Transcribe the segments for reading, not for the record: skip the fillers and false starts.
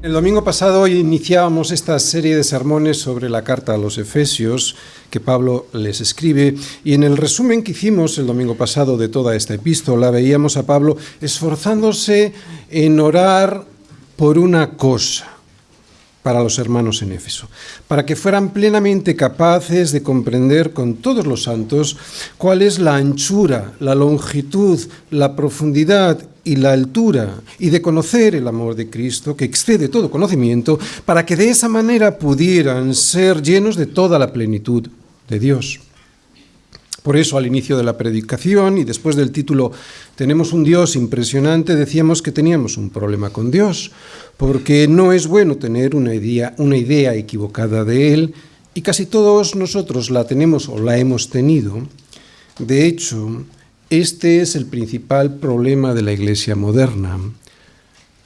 El domingo pasado iniciábamos esta serie de sermones sobre la carta a los Efesios que Pablo les escribe, y en el resumen que hicimos el domingo pasado de toda esta epístola veíamos a Pablo esforzándose en orar por una cosa para los hermanos en Éfeso, para que fueran plenamente capaces de comprender con todos los santos cuál es la anchura, la longitud, la profundidad y la altura, y de conocer el amor de Cristo, que excede todo conocimiento, para que de esa manera pudieran ser llenos de toda la plenitud de Dios. Por eso, al inicio de la predicación y después del título "Tenemos un Dios impresionante", decíamos que teníamos un problema con Dios, porque no es bueno tener una idea equivocada de Él, y casi todos nosotros la tenemos o la hemos tenido. De hecho, este es el principal problema de la Iglesia moderna: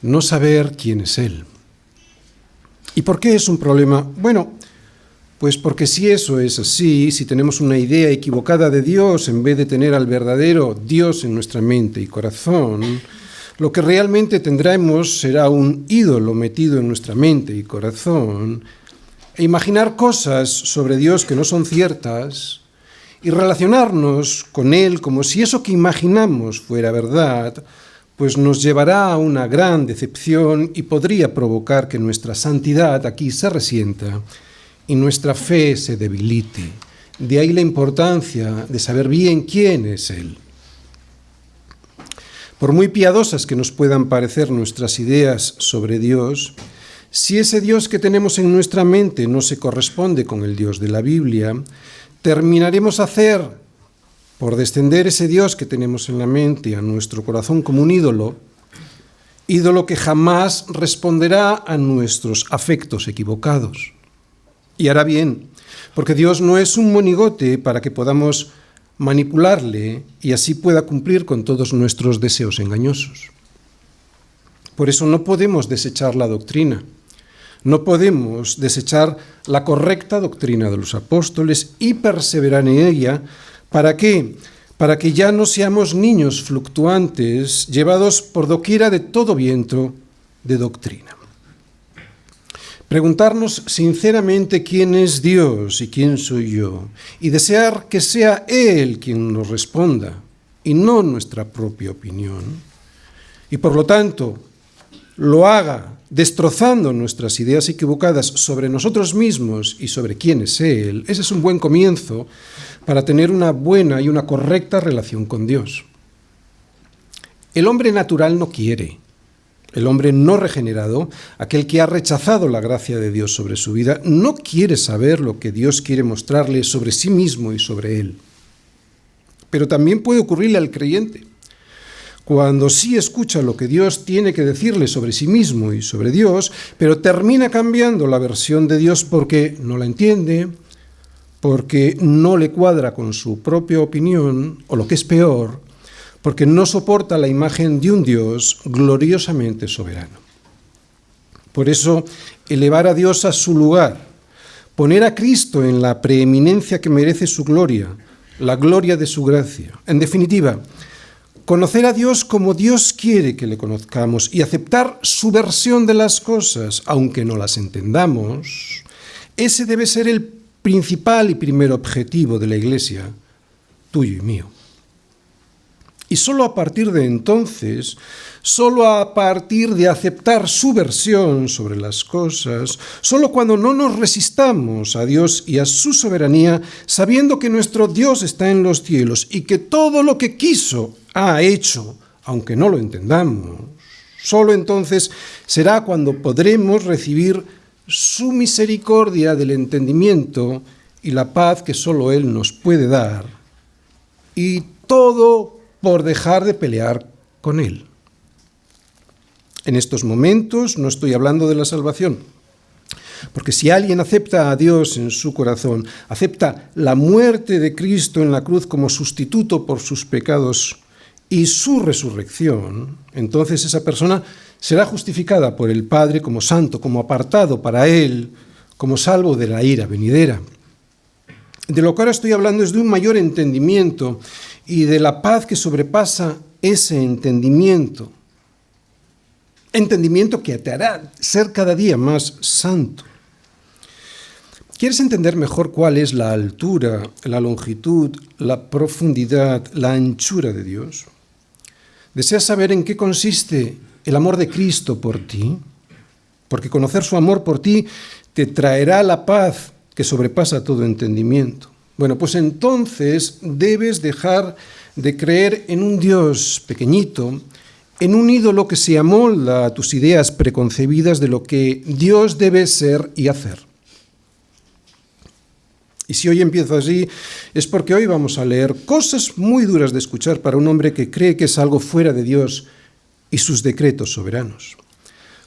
no saber quién es Él. ¿Y por qué es un problema? Bueno, pues porque si eso es así, si tenemos una idea equivocada de Dios en vez de tener al verdadero Dios en nuestra mente y corazón, lo que realmente tendremos será un ídolo metido en nuestra mente y corazón, e imaginar cosas sobre Dios que no son ciertas y relacionarnos con Él como si eso que imaginamos fuera verdad, pues nos llevará a una gran decepción y podría provocar que nuestra santidad aquí se resienta y nuestra fe se debilite. De ahí la importancia de saber bien quién es Él. Por muy piadosas que nos puedan parecer nuestras ideas sobre Dios, si ese Dios que tenemos en nuestra mente no se corresponde con el Dios de la Biblia, terminaremos por descender ese Dios que tenemos en la mente a nuestro corazón como un ídolo que jamás responderá a nuestros afectos equivocados. Y hará bien, porque Dios no es un monigote para que podamos manipularle y así pueda cumplir con todos nuestros deseos engañosos. Por eso no podemos desechar la doctrina, no podemos desechar la correcta doctrina de los apóstoles y perseverar en ella. ¿Para qué? Para que ya no seamos niños fluctuantes, llevados por doquiera de todo viento de doctrina. Preguntarnos sinceramente quién es Dios y quién soy yo, y desear que sea Él quien nos responda, y no nuestra propia opinión, y por lo tanto lo haga destrozando nuestras ideas equivocadas sobre nosotros mismos y sobre quién es Él. Ese es un buen comienzo para tener una buena y una correcta relación con Dios. El hombre natural no quiere. El hombre no regenerado, aquel que ha rechazado la gracia de Dios sobre su vida, no quiere saber lo que Dios quiere mostrarle sobre sí mismo y sobre él. Pero también puede ocurrirle al creyente. Cuando sí escucha lo que Dios tiene que decirle sobre sí mismo y sobre Dios, pero termina cambiando la versión de Dios porque no la entiende, porque no le cuadra con su propia opinión, o lo que es peor, porque no soporta la imagen de un Dios gloriosamente soberano. Por eso, elevar a Dios a su lugar, poner a Cristo en la preeminencia que merece su gloria, la gloria de su gracia. En definitiva, conocer a Dios como Dios quiere que le conozcamos y aceptar su versión de las cosas, aunque no las entendamos, ese debe ser el principal y primer objetivo de la Iglesia, tuyo y mío. Y solo a partir de entonces, solo a partir de aceptar su versión sobre las cosas, solo cuando no nos resistamos a Dios y a su soberanía, sabiendo que nuestro Dios está en los cielos y que todo lo que quiso ha hecho, aunque no lo entendamos, solo entonces será cuando podremos recibir su misericordia del entendimiento y la paz que solo Él nos puede dar. Y todo por dejar de pelear con Él. En estos momentos no estoy hablando de la salvación, porque si alguien acepta a Dios en su corazón, acepta la muerte de Cristo en la cruz como sustituto por sus pecados y su resurrección, entonces esa persona será justificada por el Padre como santo, como apartado para Él, como salvo de la ira venidera. De lo que ahora estoy hablando es de un mayor entendimiento y de la paz que sobrepasa ese entendimiento. entendimiento que te hará ser cada día más santo. ¿Quieres entender mejor cuál es la altura, la longitud, la profundidad, la anchura de Dios? ¿Deseas saber en qué consiste el amor de Cristo por ti? Porque conocer su amor por ti te traerá la paz que sobrepasa todo entendimiento. Bueno, pues entonces debes dejar de creer en un Dios pequeñito, en un ídolo que se amolda a tus ideas preconcebidas de lo que Dios debe ser y hacer. Y si hoy empiezo así, es porque hoy vamos a leer cosas muy duras de escuchar para un hombre que cree que es algo fuera de Dios y sus decretos soberanos.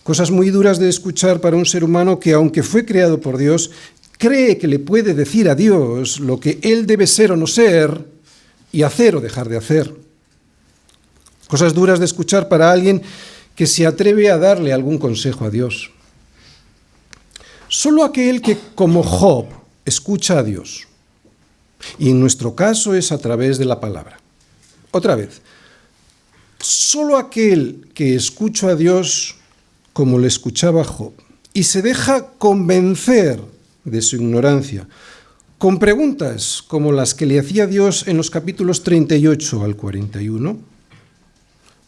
Cosas muy duras de escuchar para un ser humano que, aunque fue creado por Dios, cree que le puede decir a Dios lo que Él debe ser o no ser y hacer o dejar de hacer. Cosas duras de escuchar para alguien que se atreve a darle algún consejo a Dios. Solo aquel que, como Job, escucha a Dios, y en nuestro caso es a través de la palabra. Otra vez, solo aquel que escucha a Dios como le escuchaba Job y se deja convencer de su ignorancia con preguntas como las que le hacía Dios en los capítulos 38 al 41.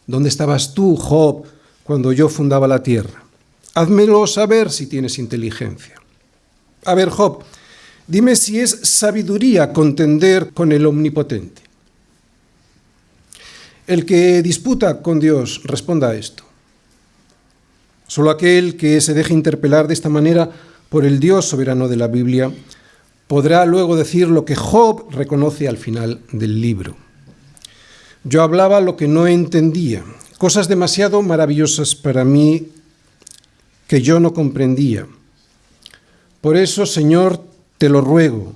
¿Dónde estabas tú, Job, cuando yo fundaba la tierra? Házmelo saber si tienes inteligencia. A ver, Job, dime si es sabiduría contender con el Omnipotente. El que disputa con Dios, responda a esto. Solo aquel que se deje interpelar de esta manera por el Dios soberano de la Biblia podrá luego decir lo que Job reconoce al final del libro. Yo hablaba lo que no entendía, cosas demasiado maravillosas para mí que yo no comprendía. Por eso, Señor, te lo ruego,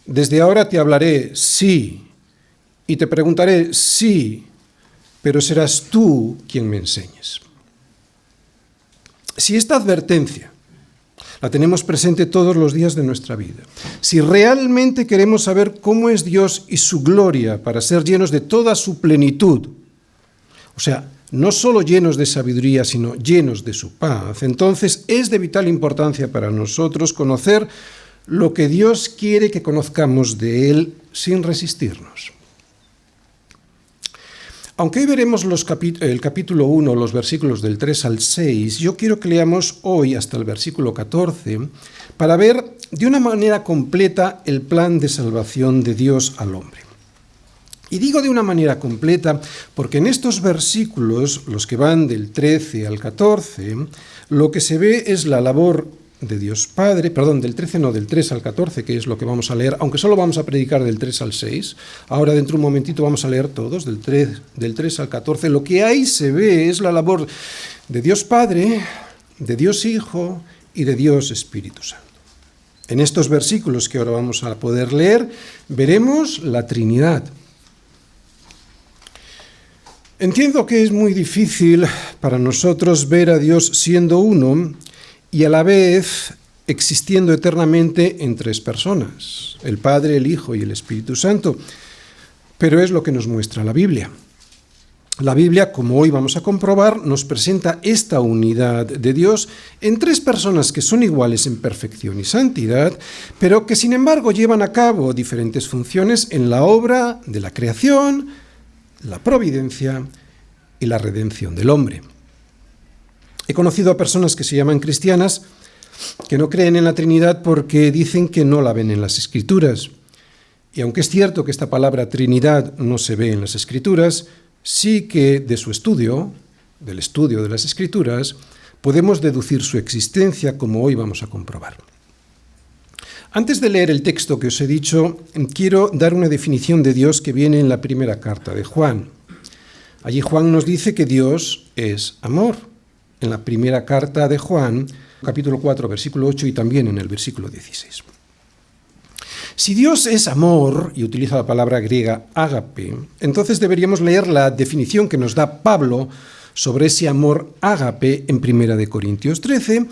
desde ahora te hablaré, sí, y te preguntaré, sí, pero serás tú quien me enseñes. Si esta advertencia la tenemos presente todos los días de nuestra vida, si realmente queremos saber cómo es Dios y su gloria para ser llenos de toda su plenitud, o sea, no solo llenos de sabiduría, sino llenos de su paz, entonces es de vital importancia para nosotros conocer lo que Dios quiere que conozcamos de Él sin resistirnos. Aunque hoy veremos el capítulo 1, los versículos del 3 al 6, yo quiero que leamos hoy hasta el versículo 14 para ver de una manera completa el plan de salvación de Dios al hombre. Y digo de una manera completa porque en estos versículos, los que van del 13 al 14, lo que se ve es la labor de Dios Padre, del 3 al 14, que es lo que vamos a leer, aunque solo vamos a predicar del 3 al 6. Ahora dentro de un momentito vamos a leer todos, del 3 al 14. Lo que ahí se ve es la labor de Dios Padre, de Dios Hijo y de Dios Espíritu Santo. En estos versículos que ahora vamos a poder leer, veremos la Trinidad. Entiendo que es muy difícil para nosotros ver a Dios siendo uno y a la vez existiendo eternamente en tres personas, el Padre, el Hijo y el Espíritu Santo. Pero es lo que nos muestra la Biblia. La Biblia, como hoy vamos a comprobar, nos presenta esta unidad de Dios en tres personas que son iguales en perfección y santidad, pero que sin embargo llevan a cabo diferentes funciones en la obra de la creación, la providencia y la redención del hombre. He conocido a personas que se llaman cristianas que no creen en la Trinidad porque dicen que no la ven en las Escrituras. Y aunque es cierto que esta palabra Trinidad no se ve en las Escrituras, sí que de su estudio, del estudio de las Escrituras, podemos deducir su existencia, como hoy vamos a comprobar. Antes de leer el texto que os he dicho, quiero dar una definición de Dios que viene en la primera carta de Juan. Allí Juan nos dice que Dios es amor. En la primera carta de Juan, capítulo 4, versículo 8 y también en el versículo 16. Si Dios es amor, y utiliza la palabra griega ágape, entonces deberíamos leer la definición que nos da Pablo sobre ese amor ágape en 1 Corintios 13,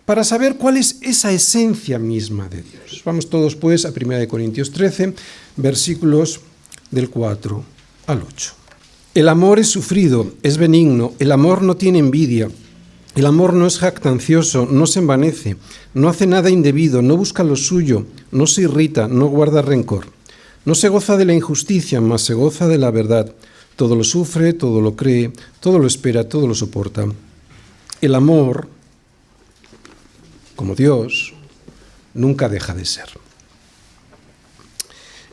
para saber cuál es esa esencia misma de Dios. Vamos todos pues a 1 Corintios 13, versículos del 4 al 8. El amor es sufrido, es benigno, el amor no tiene envidia, el amor no es jactancioso, no se envanece, no hace nada indebido, no busca lo suyo, no se irrita, no guarda rencor. No se goza de la injusticia, mas se goza de la verdad. Todo lo sufre, todo lo cree, todo lo espera, todo lo soporta. El amor, como Dios, nunca deja de ser.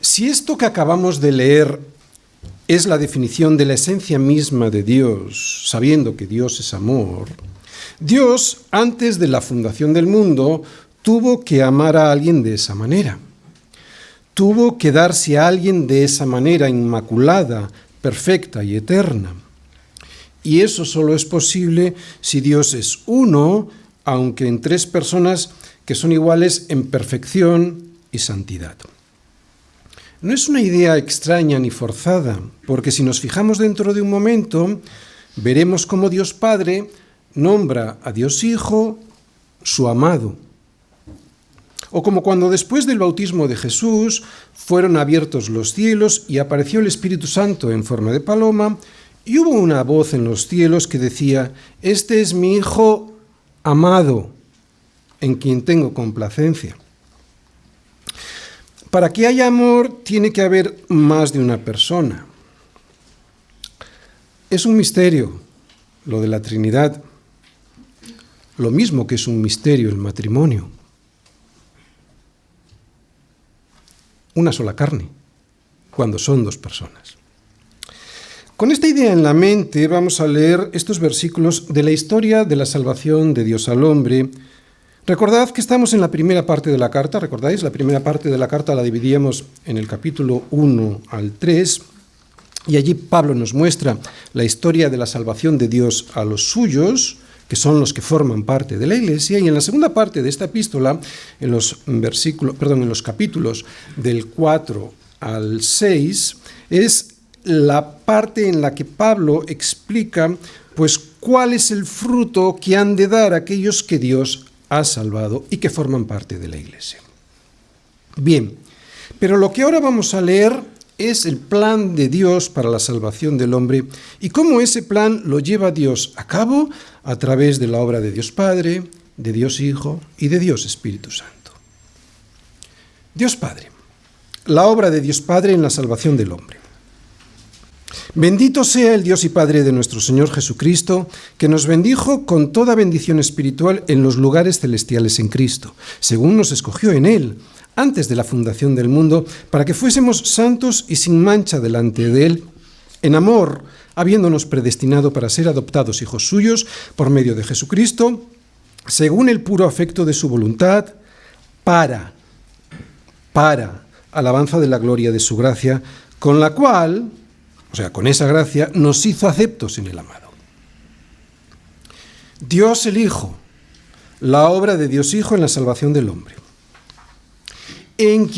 Si esto que acabamos de leer es la definición de la esencia misma de Dios, sabiendo que Dios es amor, Dios, antes de la fundación del mundo, tuvo que amar a alguien de esa manera. Tuvo que darse a alguien de esa manera inmaculada, perfecta y eterna. Y eso solo es posible si Dios es uno, aunque en tres personas que son iguales en perfección y santidad. No es una idea extraña ni forzada, porque si nos fijamos dentro de un momento, veremos cómo Dios Padre nombra a Dios Hijo su amado. O como cuando después del bautismo de Jesús fueron abiertos los cielos y apareció el Espíritu Santo en forma de paloma, y hubo una voz en los cielos que decía: «Este es mi Hijo amado, en quien tengo complacencia». Para que haya amor tiene que haber más de una persona. Es un misterio, lo de la Trinidad, lo mismo que es un misterio el matrimonio. Una sola carne, cuando son dos personas. Con esta idea en la mente vamos a leer estos versículos de la historia de la salvación de Dios al hombre. Recordad que estamos en la primera parte de la carta, ¿recordáis? La primera parte de la carta la dividíamos en el capítulo 1 al 3, y allí Pablo nos muestra la historia de la salvación de Dios a los suyos, que son los que forman parte de la Iglesia, y en la segunda parte de esta epístola, en los capítulos del 4 al 6, es la parte en la que Pablo explica pues cuál es el fruto que han de dar aquellos que Dios ha salvado y que forman parte de la Iglesia. Bien, pero lo que ahora vamos a leer es el plan de Dios para la salvación del hombre y cómo ese plan lo lleva Dios a cabo a través de la obra de Dios Padre, de Dios Hijo y de Dios Espíritu Santo. Dios Padre, la obra de Dios Padre en la salvación del hombre. Bendito sea el Dios y Padre de nuestro Señor Jesucristo, que nos bendijo con toda bendición espiritual en los lugares celestiales en Cristo, según nos escogió en Él, antes de la fundación del mundo, para que fuésemos santos y sin mancha delante de Él, en amor, habiéndonos predestinado para ser adoptados hijos suyos por medio de Jesucristo, según el puro afecto de su voluntad, para alabanza de la gloria de su gracia, con la cual, con esa gracia, nos hizo aceptos en el amado. Dios el Hijo, la obra de Dios Hijo en la salvación del hombre. En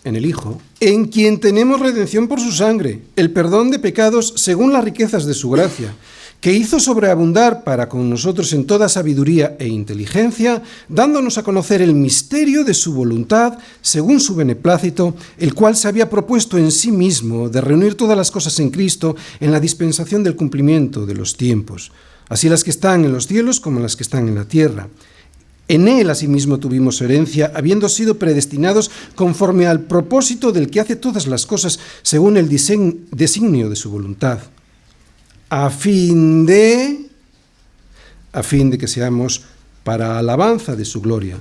el Hijo, en quien tenemos redención por su sangre, el perdón de pecados según las riquezas de su gracia, que hizo sobreabundar para con nosotros en toda sabiduría e inteligencia, dándonos a conocer el misterio de su voluntad, según su beneplácito, el cual se había propuesto en sí mismo de reunir todas las cosas en Cristo en la dispensación del cumplimiento de los tiempos, así las que están en los cielos como las que están en la tierra. En Él asimismo tuvimos herencia, habiendo sido predestinados conforme al propósito del que hace todas las cosas, según el designio de su voluntad, a fin de que seamos para alabanza de su gloria,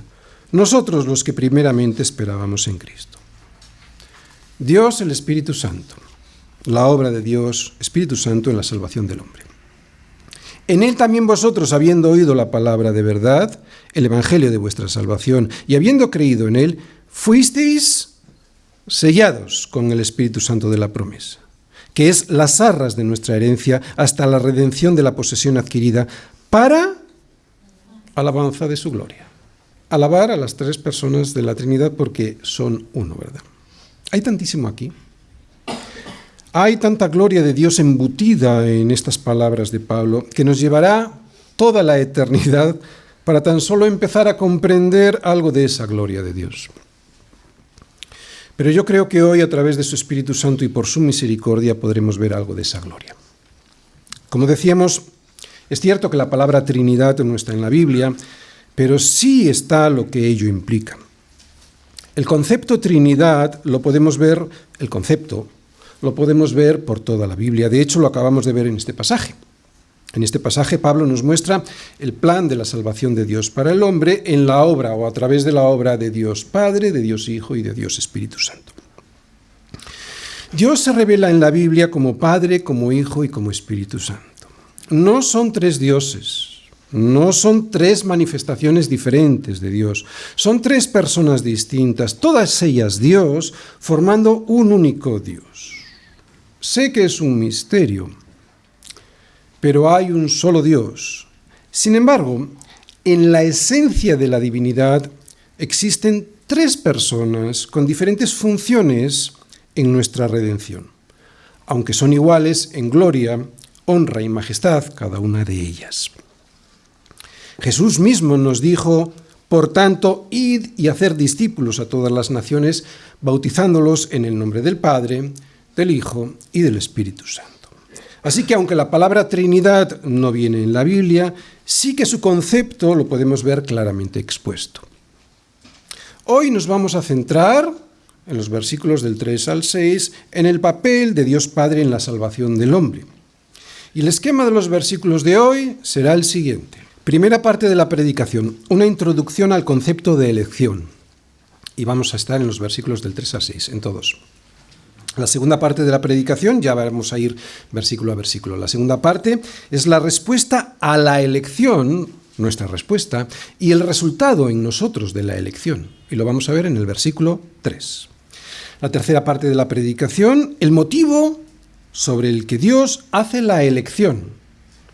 nosotros los que primeramente esperábamos en Cristo. Dios el Espíritu Santo, la obra de Dios, Espíritu Santo en la salvación del hombre. En Él también vosotros, habiendo oído la palabra de verdad, el evangelio de vuestra salvación, y habiendo creído en Él, fuisteis sellados con el Espíritu Santo de la promesa, que es las arras de nuestra herencia hasta la redención de la posesión adquirida para alabanza de su gloria. Alabar a las tres personas de la Trinidad porque son uno, ¿verdad? Hay tantísimo aquí. Hay tanta gloria de Dios embutida en estas palabras de Pablo que nos llevará toda la eternidad para tan solo empezar a comprender algo de esa gloria de Dios. Pero yo creo que hoy, a través de su Espíritu Santo y por su misericordia, podremos ver algo de esa gloria. Como decíamos, es cierto que la palabra Trinidad no está en la Biblia, pero sí está lo que ello implica. El concepto Trinidad lo podemos ver por toda la Biblia. De hecho, lo acabamos de ver en este pasaje. En este pasaje Pablo nos muestra el plan de la salvación de Dios para el hombre en la obra o a través de la obra de Dios Padre, de Dios Hijo y de Dios Espíritu Santo. Dios se revela en la Biblia como Padre, como Hijo y como Espíritu Santo. No son tres dioses. No son tres manifestaciones diferentes de Dios, son tres personas distintas, todas ellas Dios, formando un único Dios. Sé que es un misterio, pero hay un solo Dios. Sin embargo, en la esencia de la divinidad existen tres personas con diferentes funciones en nuestra redención, aunque son iguales en gloria, honra y majestad cada una de ellas. Jesús mismo nos dijo, por tanto, id y hacer discípulos a todas las naciones, bautizándolos en el nombre del Padre, del Hijo y del Espíritu Santo. Así que aunque la palabra Trinidad no viene en la Biblia, sí que su concepto lo podemos ver claramente expuesto. Hoy nos vamos a centrar, en los versículos del 3 al 6, en el papel de Dios Padre en la salvación del hombre. Y el esquema de los versículos de hoy será el siguiente. Primera parte de la predicación, una introducción al concepto de elección. Y vamos a estar en los versículos del 3 al 6, en todos. La segunda parte de la predicación, ya vamos a ir versículo a versículo. La segunda parte es la respuesta a la elección, nuestra respuesta, y el resultado en nosotros de la elección. Y lo vamos a ver en el versículo 3. La tercera parte de la predicación, el motivo sobre el que Dios hace la elección.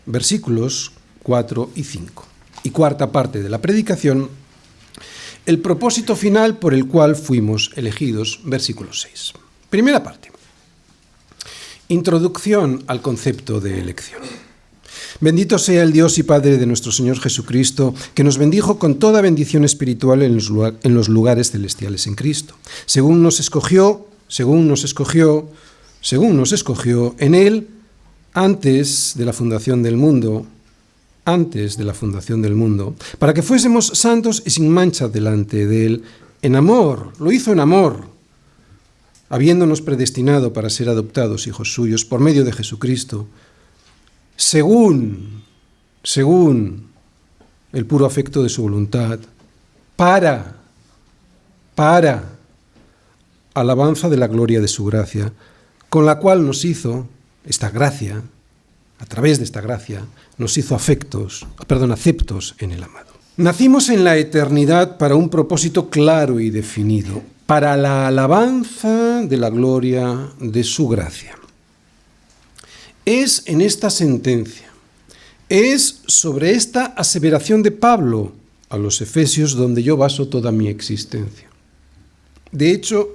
Versículos 4 y 5. Y cuarta parte de la predicación, el propósito final por el cual fuimos elegidos, versículo 6. Primera parte. Introducción al concepto de elección. Bendito sea el Dios y Padre de nuestro Señor Jesucristo, que nos bendijo con toda bendición espiritual en los lugares celestiales en Cristo, según nos escogió en Él antes de la fundación del mundo, para que fuésemos santos y sin mancha delante de Él, en amor, lo hizo en amor, habiéndonos predestinado para ser adoptados hijos suyos por medio de Jesucristo, según el puro afecto de su voluntad, para alabanza de la gloria de su gracia, con la cual nos hizo esta gracia. A través de esta gracia nos hizo aceptos en el amado. Nacimos en la eternidad para un propósito claro y definido, para la alabanza de la gloria de su gracia. Es en esta sentencia, es sobre esta aseveración de Pablo a los Efesios donde yo baso toda mi existencia. De hecho,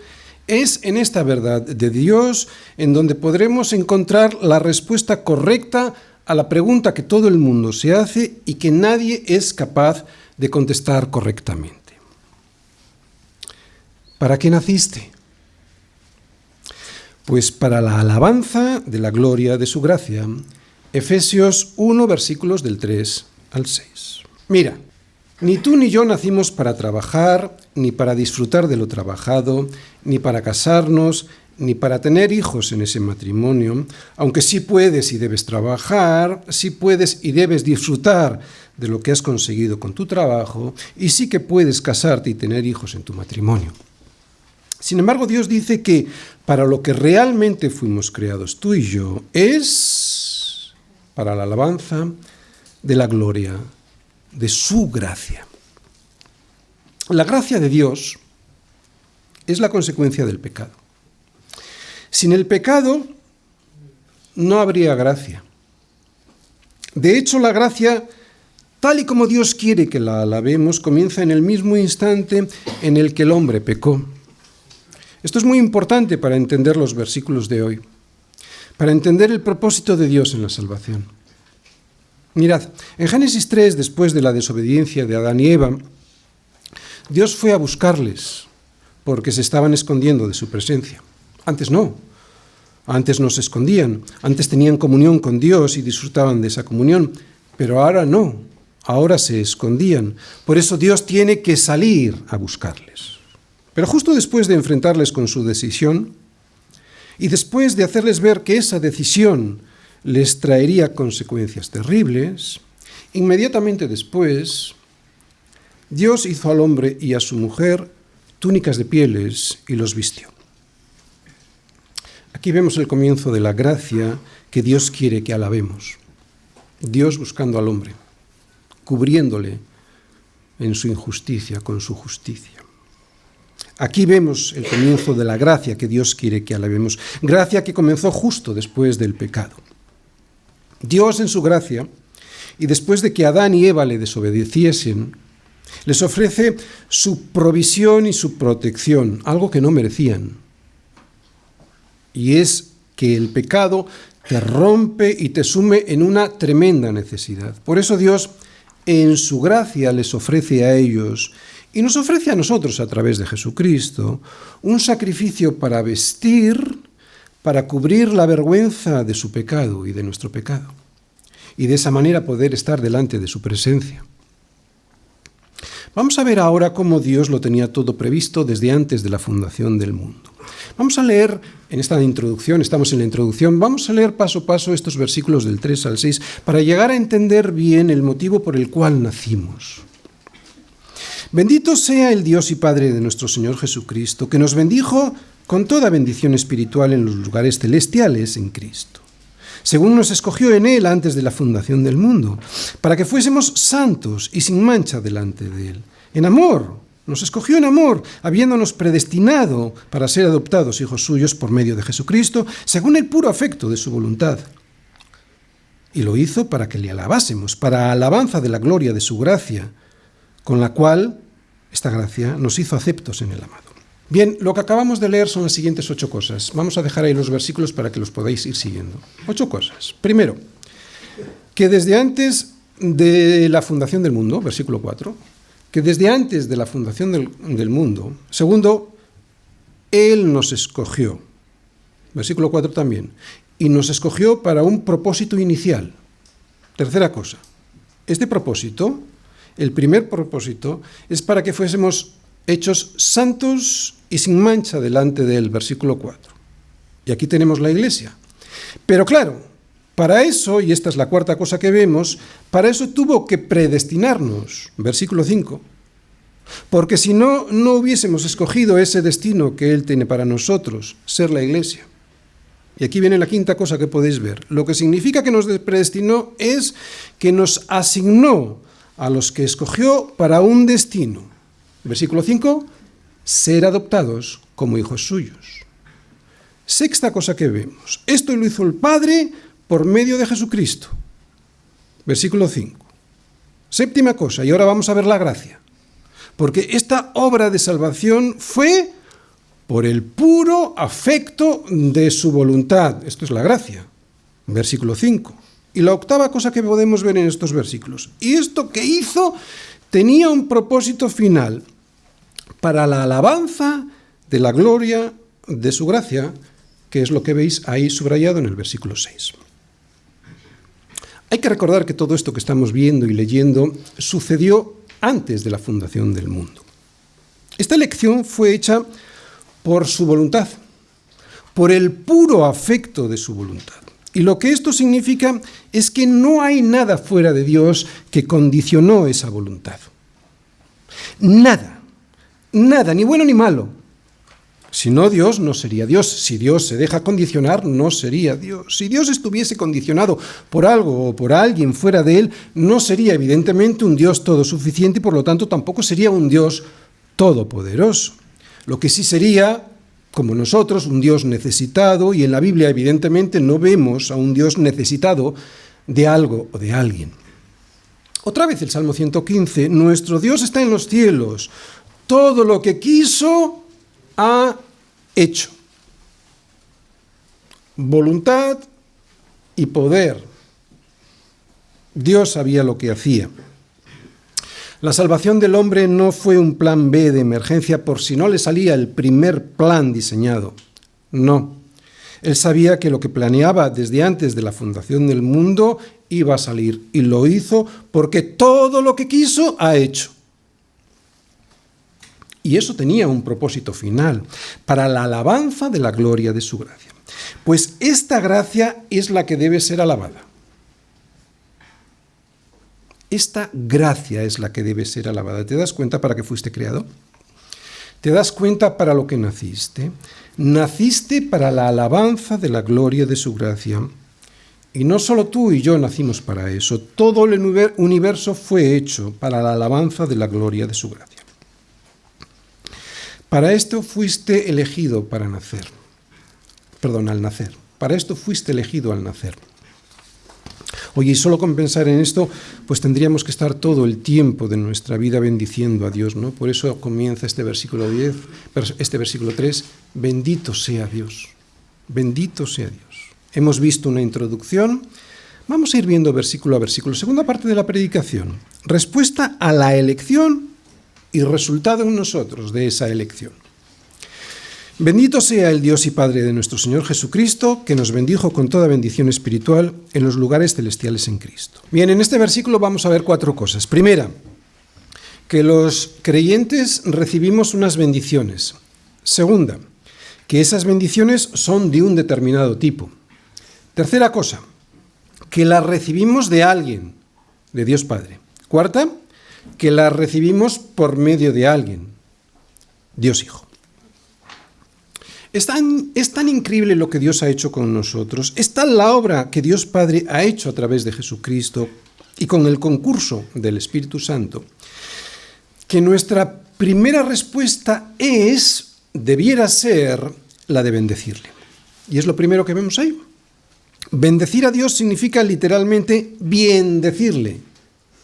es en esta verdad de Dios en donde podremos encontrar la respuesta correcta a la pregunta que todo el mundo se hace y que nadie es capaz de contestar correctamente. ¿Para qué naciste? Pues para la alabanza de la gloria de su gracia. Efesios 1, versículos del 3 al 6. Mira, ni tú ni yo nacimos para trabajar, ni para disfrutar de lo trabajado, ni para casarnos, ni para tener hijos en ese matrimonio, aunque sí puedes y debes trabajar, sí puedes y debes disfrutar de lo que has conseguido con tu trabajo, y sí que puedes casarte y tener hijos en tu matrimonio. Sin embargo, Dios dice que para lo que realmente fuimos creados tú y yo es para la alabanza de la gloria de su gracia. La gracia de Dios es la consecuencia del pecado. Sin el pecado no habría gracia. De hecho, la gracia, tal y como Dios quiere que la alabemos, comienza en el mismo instante en el que el hombre pecó. Esto es muy importante para entender los versículos de hoy, para entender el propósito de Dios en la salvación. Mirad, en Génesis 3, después de la desobediencia de Adán y Eva, Dios fue a buscarles porque se estaban escondiendo de su presencia. Antes no. Antes no se escondían, antes tenían comunión con Dios y disfrutaban de esa comunión, pero ahora no, ahora se escondían. Por eso Dios tiene que salir a buscarles. Pero justo después de enfrentarles con su decisión y después de hacerles ver que esa decisión les traería consecuencias terribles, inmediatamente después, Dios hizo al hombre y a su mujer túnicas de pieles y los vistió. Aquí vemos el comienzo de la gracia que Dios quiere que alabemos. Dios buscando al hombre, cubriéndole en su injusticia con su justicia. Aquí vemos el comienzo de la gracia que Dios quiere que alabemos. Gracia que comenzó justo después del pecado. Dios en su gracia, y después de que Adán y Eva le desobedeciesen, les ofrece su provisión y su protección, algo que no merecían. Y es que el pecado te rompe y te sume en una tremenda necesidad. Por eso Dios, en su gracia, les ofrece a ellos, y nos ofrece a nosotros a través de Jesucristo, un sacrificio para vestir, para cubrir la vergüenza de su pecado y de nuestro pecado, y de esa manera poder estar delante de su presencia. Vamos a ver ahora cómo Dios lo tenía todo previsto desde antes de la fundación del mundo. Vamos a leer, en esta introducción, estamos en la introducción, vamos a leer paso a paso estos versículos del 3 al 6 para llegar a entender bien el motivo por el cual nacimos. Bendito sea el Dios y Padre de nuestro Señor Jesucristo, que nos bendijo con toda bendición espiritual en los lugares celestiales en Cristo, según nos escogió en Él antes de la fundación del mundo, para que fuésemos santos y sin mancha delante de Él. En amor, nos escogió en amor, habiéndonos predestinado para ser adoptados hijos suyos por medio de Jesucristo, según el puro afecto de su voluntad. Y lo hizo para que le alabásemos, para alabanza de la gloria de su gracia, con la cual, esta gracia, nos hizo aceptos en el amado. Bien, lo que acabamos de leer son las siguientes 8 cosas. Vamos a dejar ahí los versículos para que los podáis ir siguiendo. 8 cosas. Primero, que desde antes de la fundación del mundo, versículo 4, que desde antes de la fundación del mundo, segundo, Él nos escogió, versículo 4 también, y nos escogió para un propósito inicial. Tercera cosa, este propósito, el primer propósito, es para que fuésemos hechos santos y sin mancha delante de Él, versículo 4. Y aquí tenemos la iglesia. Pero claro, para eso, y esta es la cuarta cosa que vemos, para eso tuvo que predestinarnos, versículo 5. Porque si no, no hubiésemos escogido ese destino que Él tiene para nosotros, ser la iglesia. Y aquí viene la quinta cosa que podéis ver. Lo que significa que nos predestinó es que nos asignó a los que escogió para un destino. Versículo 5, ser adoptados como hijos suyos. Sexta cosa que vemos. Esto lo hizo el Padre por medio de Jesucristo. Versículo 5. Séptima cosa, y ahora vamos a ver la gracia. Porque esta obra de salvación fue por el puro afecto de su voluntad. Esto es la gracia. Versículo 5. Y la octava cosa que podemos ver en estos versículos. Y esto que hizo tenía un propósito final para la alabanza de la gloria de su gracia, que es lo que veis ahí subrayado en el versículo 6. Hay que recordar que todo esto que estamos viendo y leyendo sucedió antes de la fundación del mundo. Esta elección fue hecha por su voluntad, por el puro afecto de su voluntad. Y lo que esto significa es que no hay nada fuera de Dios que condicionó esa voluntad. Nada, ni bueno ni malo. Si no, Dios no sería Dios. Si Dios se deja condicionar, no sería Dios. Si Dios estuviese condicionado por algo o por alguien fuera de Él, no sería evidentemente un Dios todosuficiente y por lo tanto tampoco sería un Dios todopoderoso. Lo que sí sería, como nosotros, un Dios necesitado, y en la Biblia evidentemente no vemos a un Dios necesitado de algo o de alguien. Otra vez el Salmo 115, nuestro Dios está en los cielos, todo lo que quiso ha hecho. Voluntad y poder. Dios sabía lo que hacía. La salvación del hombre no fue un plan B de emergencia por si no le salía el primer plan diseñado. No. Él sabía que lo que planeaba desde antes de la fundación del mundo iba a salir, y lo hizo porque todo lo que quiso ha hecho. Y eso tenía un propósito final, para la alabanza de la gloria de su gracia. Pues esta gracia es la que debe ser alabada. Esta gracia es la que debe ser alabada. ¿Te das cuenta para qué fuiste creado? ¿Te das cuenta para lo que naciste? Naciste para la alabanza de la gloria de su gracia. Y no solo tú y yo nacimos para eso. Todo el universo fue hecho para la alabanza de la gloria de su gracia. Para esto fuiste elegido para nacer. Perdón, al nacer. Para esto fuiste elegido al nacer. Oye, y solo con pensar en esto, pues tendríamos que estar todo el tiempo de nuestra vida bendiciendo a Dios, ¿no? Por eso comienza este versículo 3, bendito sea Dios, bendito sea Dios. Hemos visto una introducción, vamos a ir viendo versículo a versículo. Segunda parte de la predicación, respuesta a la elección y resultado en nosotros de esa elección. Bendito sea el Dios y Padre de nuestro Señor Jesucristo, que nos bendijo con toda bendición espiritual en los lugares celestiales en Cristo. Bien, en este versículo vamos a ver 4 cosas. Primera, que los creyentes recibimos unas bendiciones. Segunda, que esas bendiciones son de un determinado tipo. Tercera cosa, que las recibimos de alguien, de Dios Padre. Cuarta, que las recibimos por medio de alguien, Dios Hijo. Es tan increíble lo que Dios ha hecho con nosotros, es tal la obra que Dios Padre ha hecho a través de Jesucristo y con el concurso del Espíritu Santo, que nuestra primera respuesta debiera ser la de bendecirle. Y es lo primero que vemos ahí. Bendecir a Dios significa literalmente bien decirle,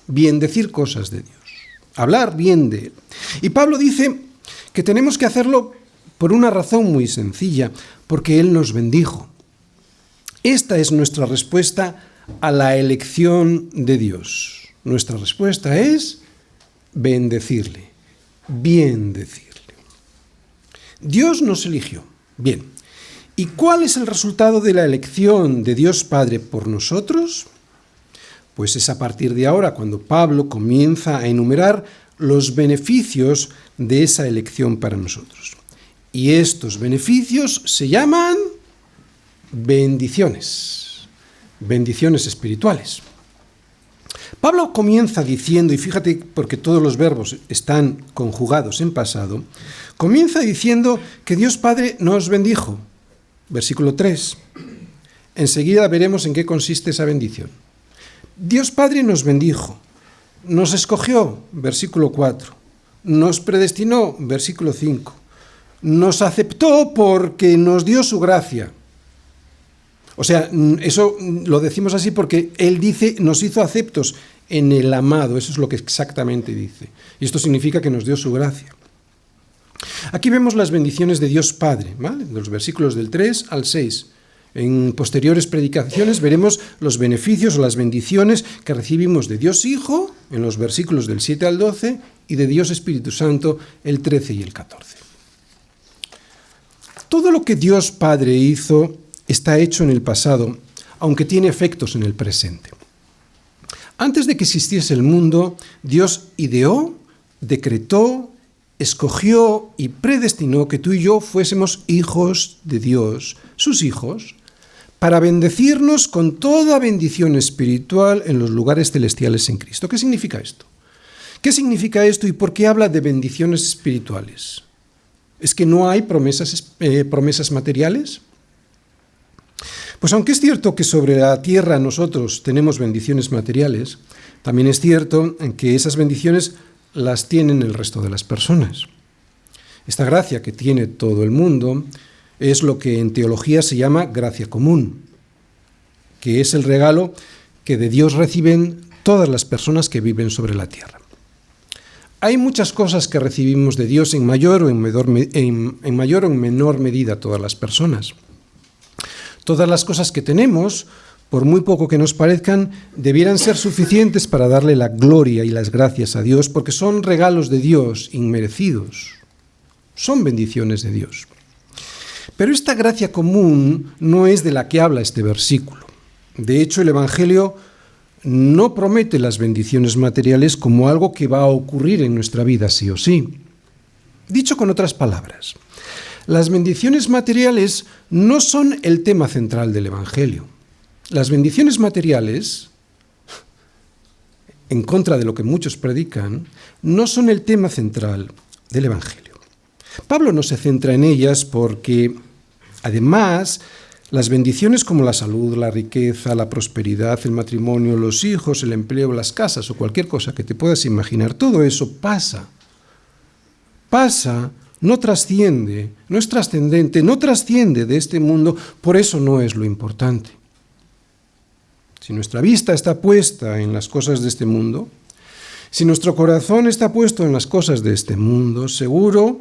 bien decir cosas de Dios, hablar bien de Él. Y Pablo dice que tenemos que hacerlo por una razón muy sencilla, porque Él nos bendijo. Esta es nuestra respuesta a la elección de Dios. Nuestra respuesta es bendecirle, bien decirle. Dios nos eligió. Bien. ¿Y cuál es el resultado de la elección de Dios Padre por nosotros? Pues es a partir de ahora cuando Pablo comienza a enumerar los beneficios de esa elección para nosotros. Y estos beneficios se llaman bendiciones, bendiciones espirituales. Pablo comienza diciendo, y fíjate porque todos los verbos están conjugados en pasado, comienza diciendo que Dios Padre nos bendijo. Versículo 3. Enseguida veremos en qué consiste esa bendición. Dios Padre nos bendijo, nos escogió, versículo 4, nos predestinó, versículo 5, nos aceptó porque nos dio su gracia. O sea, eso lo decimos así porque Él dice, nos hizo aceptos en el amado, eso es lo que exactamente dice. Y esto significa que nos dio su gracia. Aquí vemos las bendiciones de Dios Padre, ¿vale? De los versículos del 3 al 6. En posteriores predicaciones veremos los beneficios o las bendiciones que recibimos de Dios Hijo, en los versículos del 7 al 12, y de Dios Espíritu Santo, el 13 y el 14. Todo lo que Dios Padre hizo está hecho en el pasado, aunque tiene efectos en el presente. Antes de que existiese el mundo, Dios ideó, decretó, escogió y predestinó que tú y yo fuésemos hijos de Dios, sus hijos, para bendecirnos con toda bendición espiritual en los lugares celestiales en Cristo. ¿Qué significa esto? ¿Qué significa esto y por qué habla de bendiciones espirituales? ¿Es que no hay promesas materiales? Pues aunque es cierto que sobre la tierra nosotros tenemos bendiciones materiales, también es cierto que esas bendiciones las tienen el resto de las personas. Esta gracia que tiene todo el mundo es lo que en teología se llama gracia común, que es el regalo que de Dios reciben todas las personas que viven sobre la tierra. Hay muchas cosas que recibimos de Dios en mayor o en menor medida todas las personas. Todas las cosas que tenemos, por muy poco que nos parezcan, debieran ser suficientes para darle la gloria y las gracias a Dios, porque son regalos de Dios inmerecidos. Son bendiciones de Dios. Pero esta gracia común no es de la que habla este versículo. De hecho, el Evangelio no promete las bendiciones materiales como algo que va a ocurrir en nuestra vida sí o sí. Dicho con otras palabras, las bendiciones materiales no son el tema central del Evangelio. Las bendiciones materiales, en contra de lo que muchos predican, no son el tema central del Evangelio. Pablo no se centra en ellas porque, además, las bendiciones como la salud, la riqueza, la prosperidad, el matrimonio, los hijos, el empleo, las casas o cualquier cosa que te puedas imaginar, todo eso pasa, no trasciende, no es trascendente, no trasciende de este mundo, por eso no es lo importante. Si nuestra vista está puesta en las cosas de este mundo, si nuestro corazón está puesto en las cosas de este mundo, seguro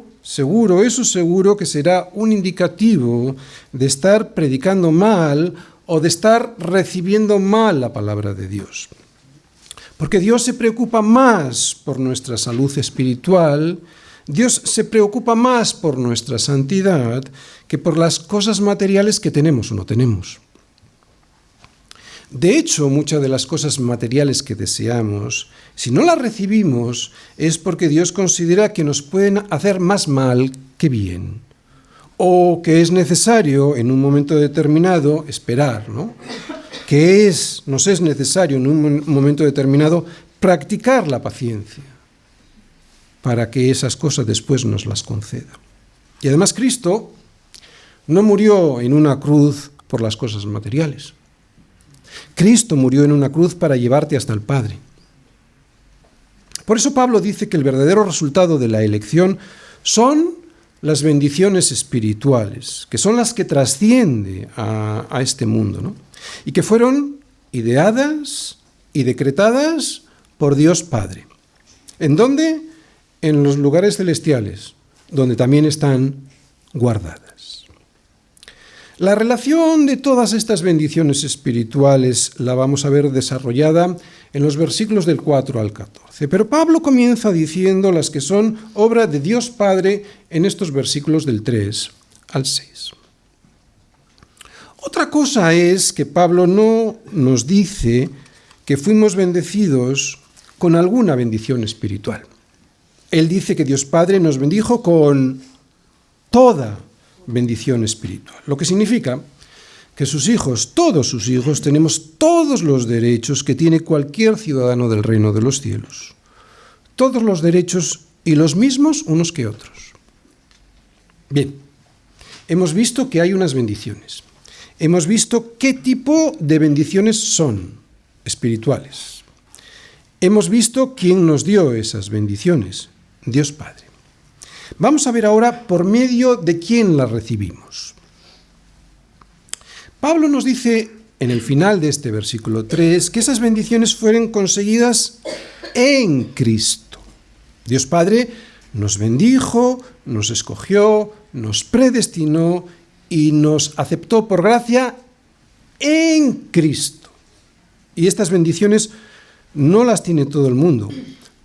que será un indicativo de estar predicando mal o de estar recibiendo mal la palabra de Dios. Porque Dios se preocupa más por nuestra salud espiritual, Dios se preocupa más por nuestra santidad que por las cosas materiales que tenemos o no tenemos. De hecho, muchas de las cosas materiales que deseamos, si no las recibimos, es porque Dios considera que nos pueden hacer más mal que bien, o que es necesario en un momento determinado esperar, ¿no? Nos es necesario en un momento determinado practicar la paciencia para que esas cosas después nos las conceda. Y además Cristo no murió en una cruz por las cosas materiales. Cristo murió en una cruz para llevarte hasta el Padre. Por eso Pablo dice que el verdadero resultado de la elección son las bendiciones espirituales, que son las que trasciende a este mundo, ¿no? Y que fueron ideadas y decretadas por Dios Padre. ¿En dónde? En los lugares celestiales, donde también están guardadas. La relación de todas estas bendiciones espirituales la vamos a ver desarrollada en los versículos del 4 al 14. Pero Pablo comienza diciendo las que son obra de Dios Padre en estos versículos del 3 al 6. Otra cosa es que Pablo no nos dice que fuimos bendecidos con alguna bendición espiritual. Él dice que Dios Padre nos bendijo con toda bendición espiritual, lo que significa que sus hijos, todos sus hijos, tenemos todos los derechos que tiene cualquier ciudadano del reino de los cielos. Todos los derechos y los mismos unos que otros. Bien, hemos visto que hay unas bendiciones. Hemos visto qué tipo de bendiciones son espirituales. Hemos visto quién nos dio esas bendiciones, Dios Padre. Vamos a ver ahora por medio de quién las recibimos. Pablo nos dice en el final de este versículo 3 que esas bendiciones fueron conseguidas en Cristo. Dios Padre nos bendijo, nos escogió, nos predestinó y nos aceptó por gracia en Cristo. Y estas bendiciones no las tiene todo el mundo.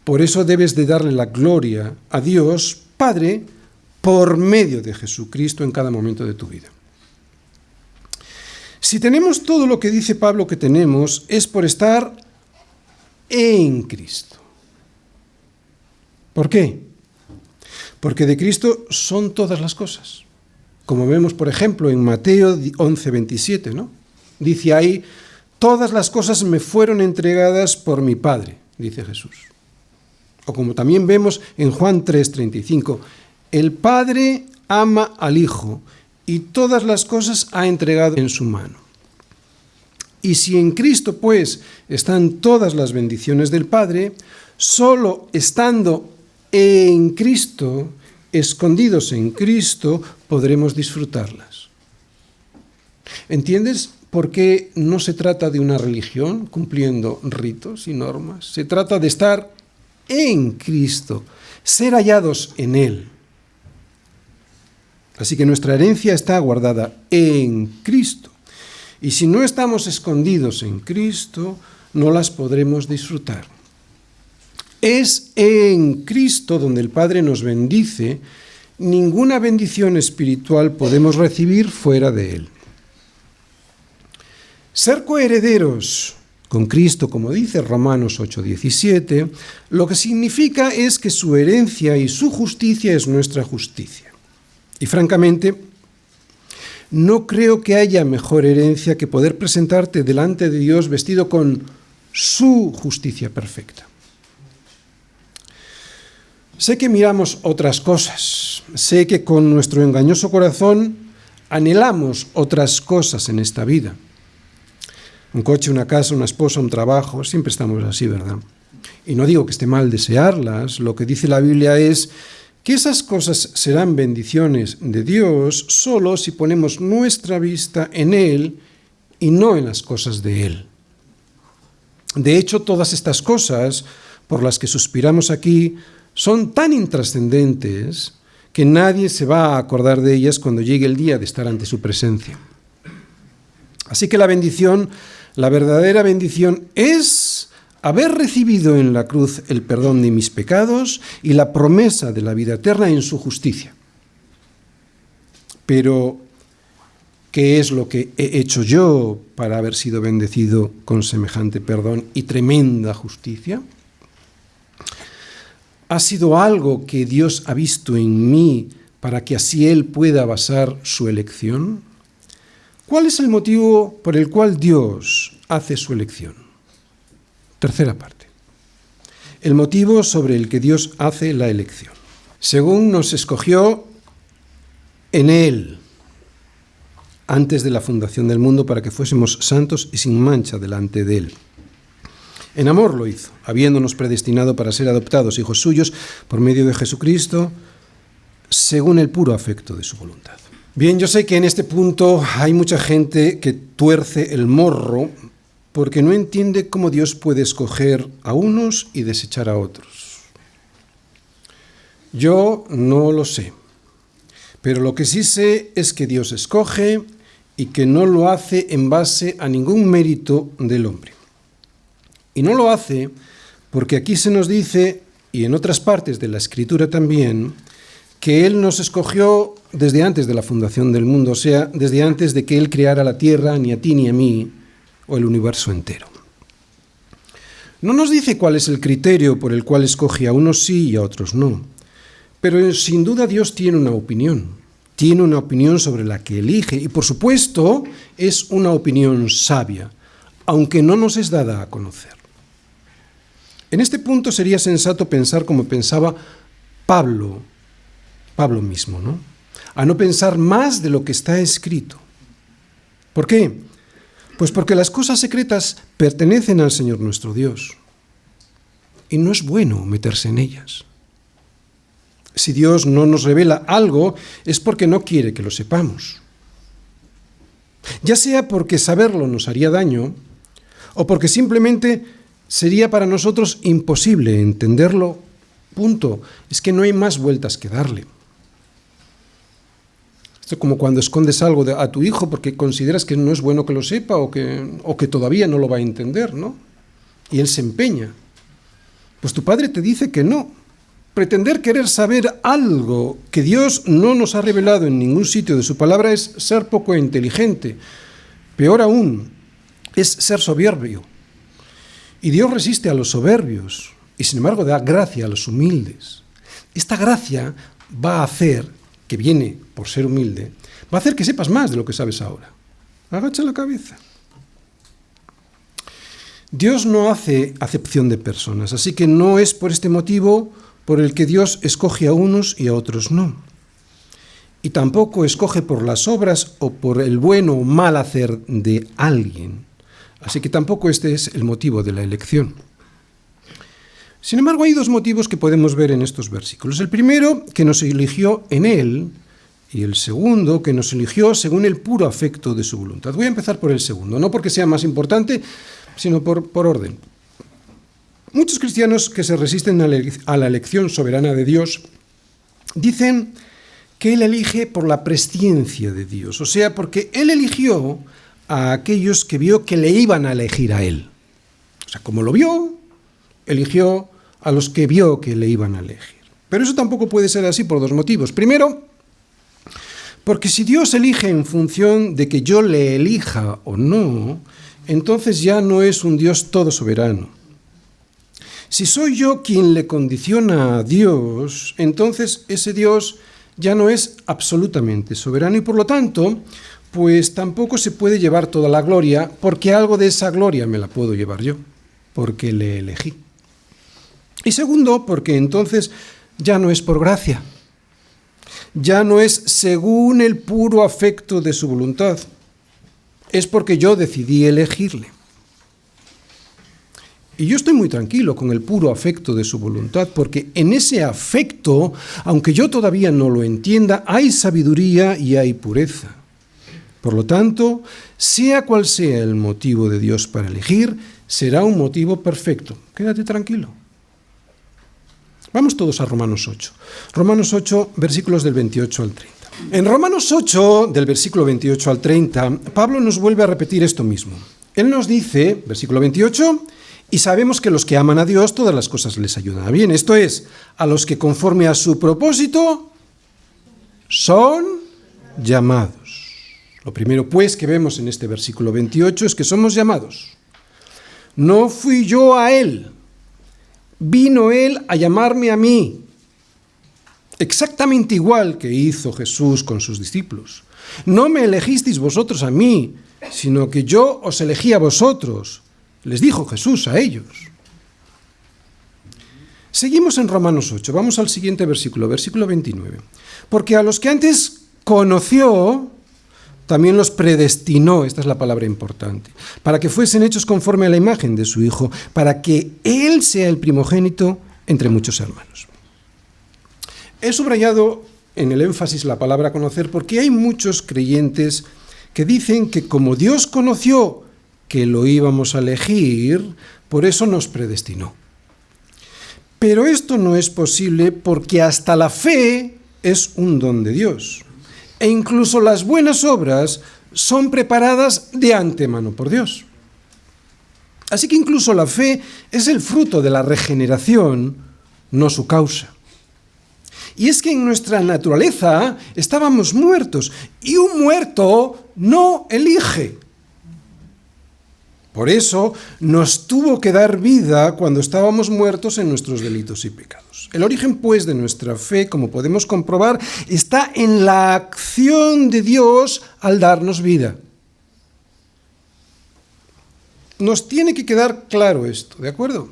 Por eso debes de darle la gloria a Dios Padre por medio de Jesucristo en cada momento de tu vida. Si tenemos todo lo que dice Pablo que tenemos, es por estar en Cristo. ¿Por qué? Porque de Cristo son todas las cosas. Como vemos, por ejemplo, en Mateo 11:27, ¿no? Dice ahí, todas las cosas me fueron entregadas por mi Padre, dice Jesús. O como también vemos en Juan 3:35, el Padre ama al Hijo y todas las cosas ha entregado en su mano. Y si en Cristo, pues, están todas las bendiciones del Padre, solo estando en Cristo, escondidos en Cristo, podremos disfrutarlas. ¿Entiendes por qué no se trata de una religión cumpliendo ritos y normas? Se trata de estar en Cristo, ser hallados en Él. Así que nuestra herencia está guardada en Cristo. Y si no estamos escondidos en Cristo, no las podremos disfrutar. Es en Cristo donde el Padre nos bendice ninguna bendición espiritual podemos recibir fuera de Él. Ser coherederos con Cristo, como dice Romanos 8:17, lo que significa es que su herencia y su justicia es nuestra justicia. Y francamente, no creo que haya mejor herencia que poder presentarte delante de Dios vestido con su justicia perfecta. Sé que miramos otras cosas, sé que con nuestro engañoso corazón anhelamos otras cosas en esta vida. Un coche, una casa, una esposa, un trabajo, siempre estamos así, ¿verdad? Y no digo que esté mal desearlas, lo que dice la Biblia es que esas cosas serán bendiciones de Dios solo si ponemos nuestra vista en Él y no en las cosas de Él. De hecho, todas estas cosas por las que suspiramos aquí son tan intrascendentes que nadie se va a acordar de ellas cuando llegue el día de estar ante su presencia. Así que la bendición, la verdadera bendición es haber recibido en la cruz el perdón de mis pecados y la promesa de la vida eterna en su justicia. Pero, ¿qué es lo que he hecho yo para haber sido bendecido con semejante perdón y tremenda justicia? ¿Ha sido algo que Dios ha visto en mí para que así Él pueda basar su elección? ¿Cuál es el motivo por el cual Dios hace su elección? Tercera parte. El motivo sobre el que Dios hace la elección. Según nos escogió en Él, antes de la fundación del mundo, para que fuésemos santos y sin mancha delante de Él. En amor lo hizo, habiéndonos predestinado para ser adoptados hijos suyos por medio de Jesucristo, según el puro afecto de su voluntad. Bien, yo sé que en este punto hay mucha gente que tuerce el morro porque no entiende cómo Dios puede escoger a unos y desechar a otros. Yo no lo sé, pero lo que sí sé es que Dios escoge y que no lo hace en base a ningún mérito del hombre. Y no lo hace porque aquí se nos dice, y en otras partes de la Escritura también, que Él nos escogió desde antes de la fundación del mundo, o sea, desde antes de que Él creara la tierra, ni a ti ni a mí, o el universo entero. No nos dice cuál es el criterio por el cual escoge a unos sí y a otros no, pero sin duda Dios tiene una opinión sobre la que elige, y por supuesto es una opinión sabia, aunque no nos es dada a conocer. En este punto sería sensato pensar como pensaba Pablo mismo, ¿no? A no pensar más de lo que está escrito. ¿Por qué? Pues porque las cosas secretas pertenecen al Señor nuestro Dios, y no es bueno meterse en ellas. Si Dios no nos revela algo, es porque no quiere que lo sepamos. Ya sea porque saberlo nos haría daño, o porque simplemente sería para nosotros imposible entenderlo, punto. Es que no hay más vueltas que darle. Esto es como cuando escondes algo a tu hijo porque consideras que no es bueno que lo sepa o que todavía no lo va a entender, ¿no? Y él se empeña. Pues tu padre te dice que no. Pretender querer saber algo que Dios no nos ha revelado en ningún sitio de su palabra es ser poco inteligente. Peor aún, es ser soberbio. Y Dios resiste a los soberbios y sin embargo da gracia a los humildes. Esta gracia va a hacer, que viene por ser humilde, va a hacer que sepas más de lo que sabes ahora. Agacha la cabeza. Dios no hace acepción de personas, así que no es por este motivo por el que Dios escoge a unos y a otros no. Y tampoco escoge por las obras o por el bueno o mal hacer de alguien. Así que tampoco este es el motivo de la elección. Sin embargo, hay dos motivos que podemos ver en estos versículos. El primero, que nos eligió en Él, y el segundo, que nos eligió según el puro afecto de su voluntad. Voy a empezar por el segundo, no porque sea más importante, sino por orden. Muchos cristianos que se resisten a la elección soberana de Dios dicen que Él elige por la presciencia de Dios, o sea, porque Él eligió a aquellos que vio que le iban a elegir a Él. O sea, como lo vio, eligió a los que vio que le iban a elegir. Pero eso tampoco puede ser así por dos motivos. Primero, porque si Dios elige en función de que yo le elija o no, entonces ya no es un Dios todo soberano. Si soy yo quien le condiciona a Dios, entonces ese Dios ya no es absolutamente soberano y por lo tanto, pues tampoco se puede llevar toda la gloria, porque algo de esa gloria me la puedo llevar yo, porque le elegí. Y segundo, porque entonces ya no es por gracia, ya no es según el puro afecto de su voluntad, es porque yo decidí elegirle. Y yo estoy muy tranquilo con el puro afecto de su voluntad, porque en ese afecto, aunque yo todavía no lo entienda, hay sabiduría y hay pureza. Por lo tanto, sea cual sea el motivo de Dios para elegir, será un motivo perfecto. Quédate tranquilo. Vamos todos a Romanos 8. Romanos 8, versículos del 28 al 30. En Romanos 8, del versículo 28 al 30, Pablo nos vuelve a repetir esto mismo. Él nos dice, versículo 28, y sabemos que los que aman a Dios, todas las cosas les ayudan a bien. Esto es, a los que conforme a su propósito son llamados. Lo primero, pues, que vemos en este versículo 28 es que somos llamados. No fui yo a él, vino él a llamarme a mí. Exactamente igual que hizo Jesús con sus discípulos. No me elegisteis vosotros a mí, sino que yo os elegí a vosotros. Les dijo Jesús a ellos. Seguimos en Romanos 8. Vamos al siguiente versículo, versículo 29. Porque a los que antes conoció, también los predestinó, esta es la palabra importante, para que fuesen hechos conforme a la imagen de su Hijo, para que Él sea el primogénito entre muchos hermanos. He subrayado en el énfasis la palabra conocer porque hay muchos creyentes que dicen que como Dios conoció que lo íbamos a elegir, por eso nos predestinó. Pero esto no es posible porque hasta la fe es un don de Dios. E incluso las buenas obras son preparadas de antemano por Dios. Así que incluso la fe es el fruto de la regeneración, no su causa. Y es que en nuestra naturaleza estábamos muertos, y un muerto no elige. Por eso nos tuvo que dar vida cuando estábamos muertos en nuestros delitos y pecados. El origen, pues, de nuestra fe, como podemos comprobar, está en la acción de Dios al darnos vida. Nos tiene que quedar claro esto, ¿de acuerdo?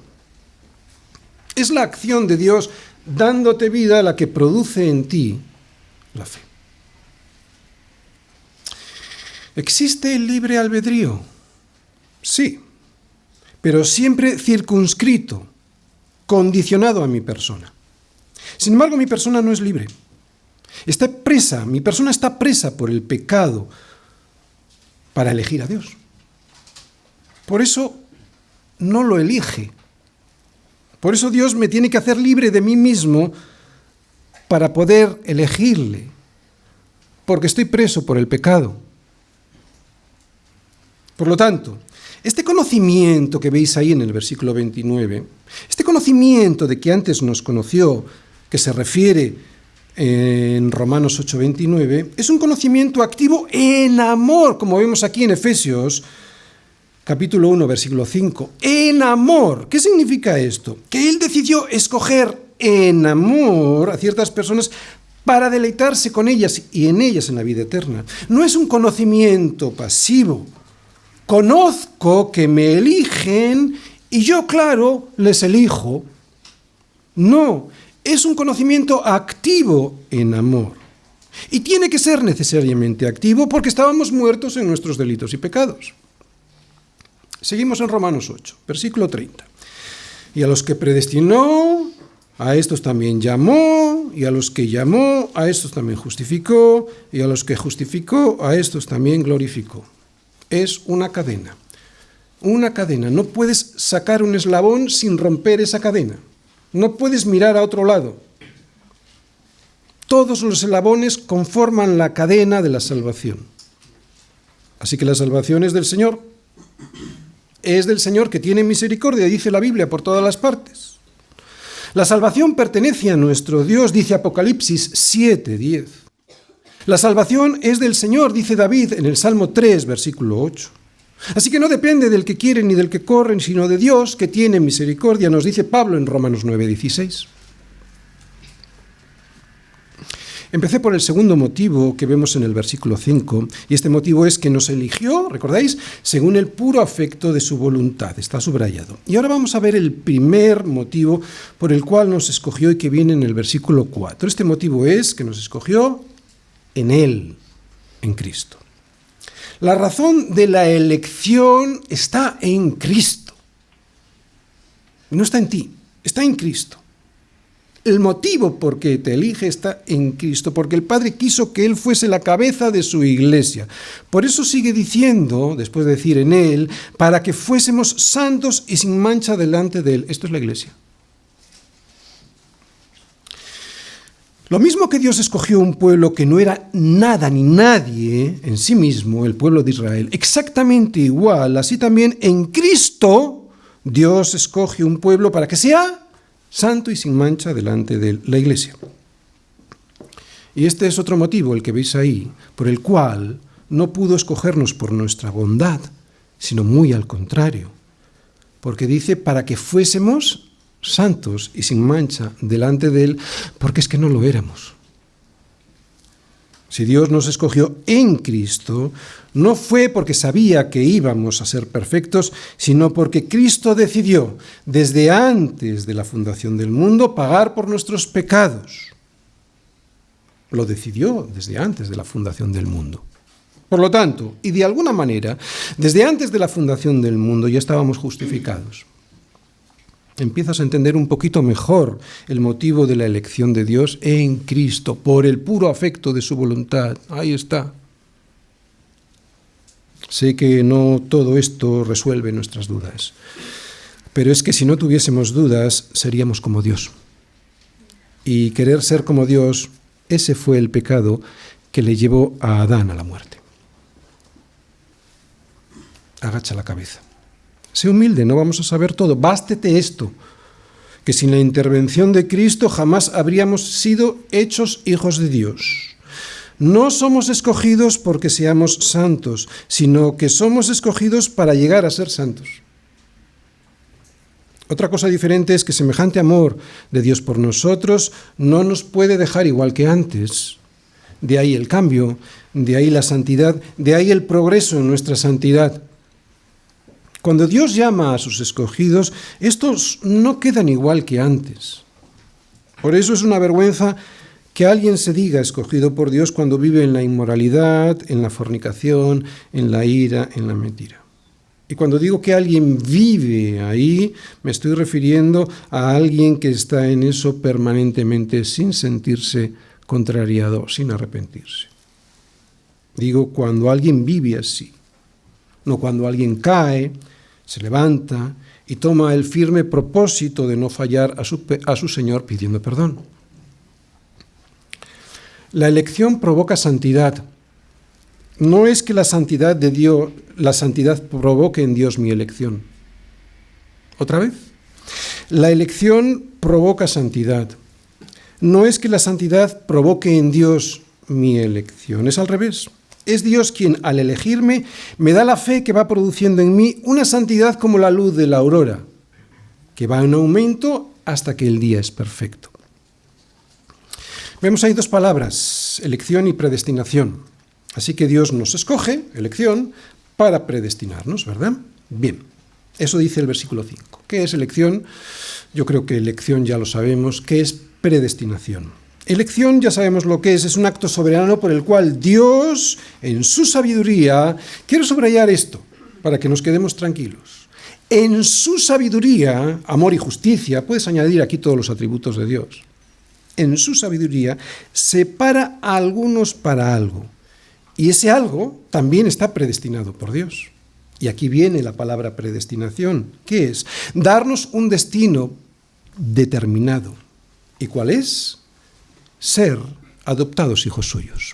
Es la acción de Dios dándote vida la que produce en ti la fe. ¿Existe el libre albedrío? Sí, pero siempre circunscrito, condicionado a mi persona. Sin embargo, mi persona no es libre. Está presa, mi persona está presa por el pecado para elegir a Dios. Por eso no lo elige. Por eso Dios me tiene que hacer libre de mí mismo para poder elegirle, porque estoy preso por el pecado. Por lo tanto, este conocimiento que veis ahí en el versículo 29, este conocimiento de que antes nos conoció, que se refiere en Romanos 8:29, es un conocimiento activo en amor, como vemos aquí en Efesios capítulo 1, versículo 5. En amor. ¿Qué significa esto? Que Él decidió escoger en amor a ciertas personas para deleitarse con ellas y en ellas en la vida eterna. No es un conocimiento pasivo. Conozco que me eligen y yo, claro, les elijo. No, es un conocimiento activo en amor. Y tiene que ser necesariamente activo porque estábamos muertos en nuestros delitos y pecados. Seguimos en Romanos 8, versículo 30. Y a los que predestinó, a estos también llamó, y a los que llamó, a estos también justificó, y a los que justificó, a estos también glorificó. Es una cadena. Una cadena. No puedes sacar un eslabón sin romper esa cadena. No puedes mirar a otro lado. Todos los eslabones conforman la cadena de la salvación. Así que la salvación es del Señor. Es del Señor que tiene misericordia, dice la Biblia, por todas las partes. La salvación pertenece a nuestro Dios, dice Apocalipsis 7:10. La salvación es del Señor, dice David en el Salmo 3, versículo 8. Así que no depende del que quieren ni del que corren, sino de Dios que tiene misericordia, nos dice Pablo en Romanos 9:16. Empecé por el segundo motivo que vemos en el versículo 5, y este motivo es que nos eligió, ¿recordáis?, según el puro afecto de su voluntad, está subrayado. Y ahora vamos a ver el primer motivo por el cual nos escogió y que viene en el versículo 4. Este motivo es que nos escogió en Él, en Cristo. La razón de la elección está en Cristo. No está en ti, está en Cristo. El motivo por que te elige está en Cristo, porque el Padre quiso que Él fuese la cabeza de su iglesia. Por eso sigue diciendo, después de decir en Él, para que fuésemos santos y sin mancha delante de Él. Esto es la iglesia. Lo mismo que Dios escogió un pueblo que no era nada ni nadie en sí mismo, el pueblo de Israel, exactamente igual, así también en Cristo Dios escoge un pueblo para que sea santo y sin mancha delante de la iglesia. Y este es otro motivo, el que veis ahí, por el cual no pudo escogernos por nuestra bondad, sino muy al contrario, porque dice para que fuésemos santos y sin mancha delante de Él, porque es que no lo éramos. Si Dios nos escogió en Cristo, no fue porque sabía que íbamos a ser perfectos, sino porque Cristo decidió, desde antes de la fundación del mundo, pagar por nuestros pecados. Lo decidió desde antes de la fundación del mundo. Por lo tanto, y de alguna manera, desde antes de la fundación del mundo ya estábamos justificados. Empiezas a entender un poquito mejor el motivo de la elección de Dios en Cristo, por el puro afecto de su voluntad. Ahí está. Sé que no todo esto resuelve nuestras dudas, pero es que si no tuviésemos dudas, seríamos como Dios. Y querer ser como Dios, ese fue el pecado que le llevó a Adán a la muerte. Agacha la cabeza. Sé humilde, no vamos a saber todo. Bástete esto, que sin la intervención de Cristo jamás habríamos sido hechos hijos de Dios. No somos escogidos porque seamos santos, sino que somos escogidos para llegar a ser santos. Otra cosa diferente es que semejante amor de Dios por nosotros no nos puede dejar igual que antes. De ahí el cambio, de ahí la santidad, de ahí el progreso en nuestra santidad. Cuando Dios llama a sus escogidos, estos no quedan igual que antes. Por eso es una vergüenza que alguien se diga escogido por Dios cuando vive en la inmoralidad, en la fornicación, en la ira, en la mentira. Y cuando digo que alguien vive ahí, me estoy refiriendo a alguien que está en eso permanentemente sin sentirse contrariado, sin arrepentirse. Digo cuando alguien vive así, no cuando alguien cae, se levanta y toma el firme propósito de no fallar a su Señor pidiendo perdón. La elección provoca santidad. No es que la santidad de Dios, la santidad provoque en Dios mi elección. ¿Otra vez? La elección provoca santidad. No es que la santidad provoque en Dios mi elección, es al revés. Es Dios quien, al elegirme, me da la fe que va produciendo en mí una santidad como la luz de la aurora, que va en aumento hasta que el día es perfecto. Vemos ahí dos palabras, elección y predestinación. Así que Dios nos escoge, elección, para predestinarnos, ¿verdad? Bien, eso dice el versículo 5. ¿Qué es elección? Yo creo que elección ya lo sabemos. ¿Qué es predestinación? Elección, ya sabemos lo que es un acto soberano por el cual Dios, en su sabiduría, quiero subrayar esto, para que nos quedemos tranquilos. En su sabiduría, amor y justicia, puedes añadir aquí todos los atributos de Dios. En su sabiduría, separa a algunos para algo. Y ese algo también está predestinado por Dios. Y aquí viene la palabra predestinación. ¿Qué es? Darnos un destino determinado. ¿Y cuál es? Ser adoptados hijos suyos.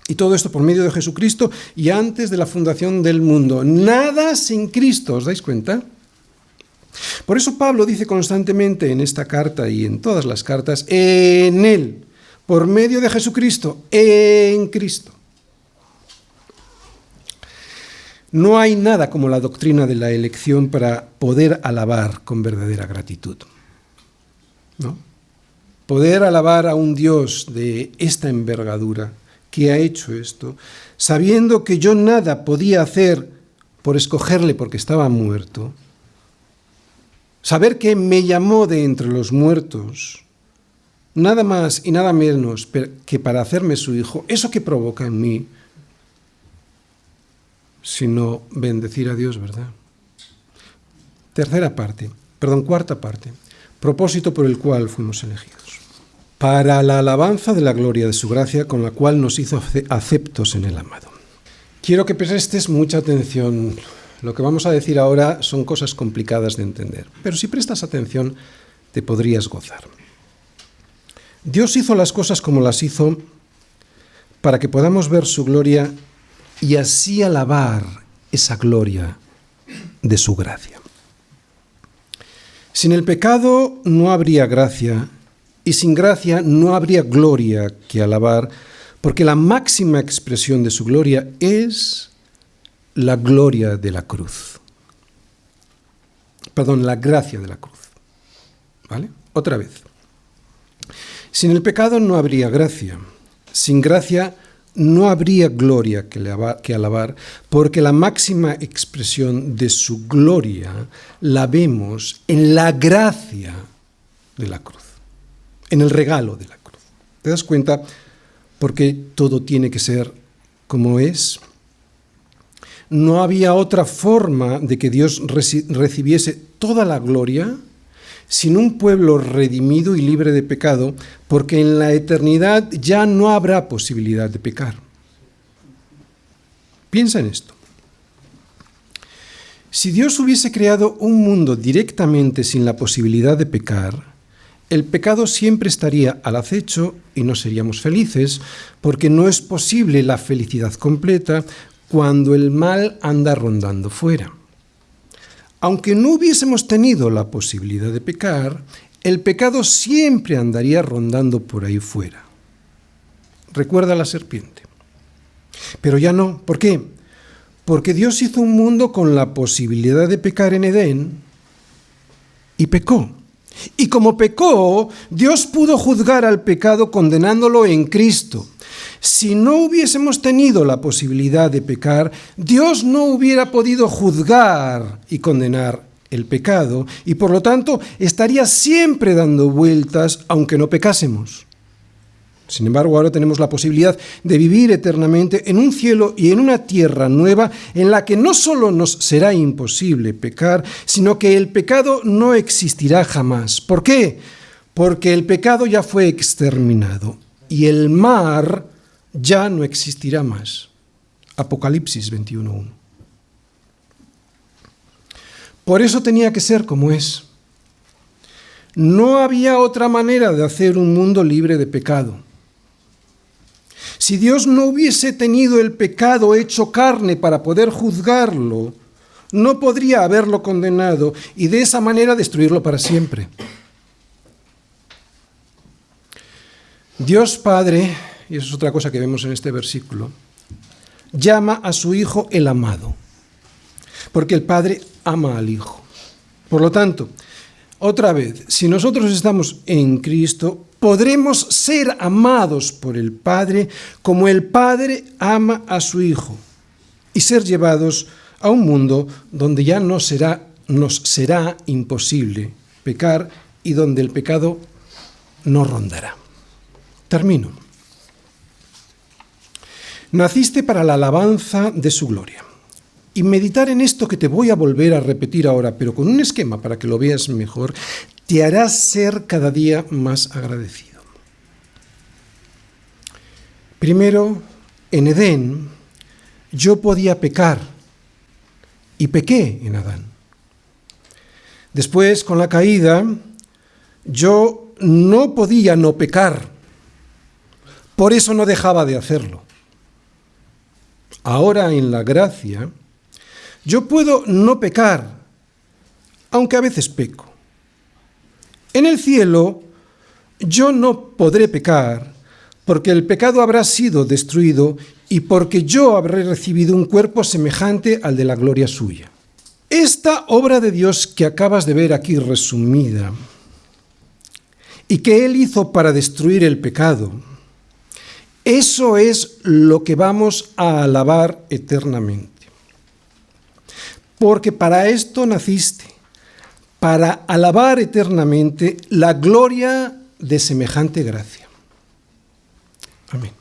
Y todo esto por medio de Jesucristo y antes de la fundación del mundo. Nada sin Cristo, ¿os dais cuenta? Por eso Pablo dice constantemente en esta carta y en todas las cartas, en Él, por medio de Jesucristo, en Cristo. No hay nada como la doctrina de la elección para poder alabar con verdadera gratitud, ¿no? Poder alabar a un Dios de esta envergadura que ha hecho esto, sabiendo que yo nada podía hacer por escogerle porque estaba muerto, saber que me llamó de entre los muertos, nada más y nada menos que para hacerme su hijo, ¿eso que provoca en mí? Sino bendecir a Dios, ¿verdad? Cuarta parte, propósito por el cual fuimos elegidos. Para la alabanza de la gloria de su gracia, con la cual nos hizo aceptos en el amado. Quiero que prestes mucha atención. Lo que vamos a decir ahora son cosas complicadas de entender, pero si prestas atención, te podrías gozar. Dios hizo las cosas como las hizo para que podamos ver su gloria y así alabar esa gloria de su gracia. Sin el pecado no habría gracia, y sin gracia no habría gloria que alabar, porque la máxima expresión de su gloria es la gloria de la cruz. La gracia de la cruz. ¿Vale? Otra vez. Sin el pecado no habría gracia. Sin gracia no habría gloria que alabar, porque la máxima expresión de su gloria la vemos en la gracia de la cruz, en el regalo de la cruz. ¿Te das cuenta por qué todo tiene que ser como es? No había otra forma de que Dios recibiese toda la gloria sin un pueblo redimido y libre de pecado, porque en la eternidad ya no habrá posibilidad de pecar. Piensa en esto. Si Dios hubiese creado un mundo directamente sin la posibilidad de pecar, el pecado siempre estaría al acecho y no seríamos felices, porque no es posible la felicidad completa cuando el mal anda rondando fuera. Aunque no hubiésemos tenido la posibilidad de pecar, el pecado siempre andaría rondando por ahí fuera. Recuerda la serpiente. Pero ya no. ¿Por qué? Porque Dios hizo un mundo con la posibilidad de pecar en Edén y pecó. Y como pecó, Dios pudo juzgar al pecado condenándolo en Cristo. Si no hubiésemos tenido la posibilidad de pecar, Dios no hubiera podido juzgar y condenar el pecado, y por lo tanto estaría siempre dando vueltas aunque no pecásemos. Sin embargo, ahora tenemos la posibilidad de vivir eternamente en un cielo y en una tierra nueva en la que no solo nos será imposible pecar, sino que el pecado no existirá jamás. ¿Por qué? Porque el pecado ya fue exterminado y el mar ya no existirá más. Apocalipsis 21:1. Por eso tenía que ser como es. No había otra manera de hacer un mundo libre de pecado. Si Dios no hubiese tenido el pecado hecho carne para poder juzgarlo, no podría haberlo condenado y de esa manera destruirlo para siempre. Dios Padre, y eso es otra cosa que vemos en este versículo, llama a su Hijo el amado, porque el Padre ama al Hijo. Por lo tanto, otra vez, si nosotros estamos en Cristo, podremos ser amados por el Padre como el Padre ama a su Hijo y ser llevados a un mundo donde ya nos será imposible pecar y donde el pecado no rondará. Termino. Naciste para la alabanza de su gloria. Y meditar en esto que te voy a volver a repetir ahora, pero con un esquema para que lo veas mejor, te hará ser cada día más agradecido. Primero, en Edén, yo podía pecar, y pequé en Adán. Después, con la caída, yo no podía no pecar, por eso no dejaba de hacerlo. Ahora, en la gracia, yo puedo no pecar, aunque a veces peco. En el cielo yo no podré pecar, porque el pecado habrá sido destruido y porque yo habré recibido un cuerpo semejante al de la gloria suya. Esta obra de Dios que acabas de ver aquí resumida y que Él hizo para destruir el pecado, eso es lo que vamos a alabar eternamente. Porque para esto naciste, para alabar eternamente la gloria de semejante gracia. Amén.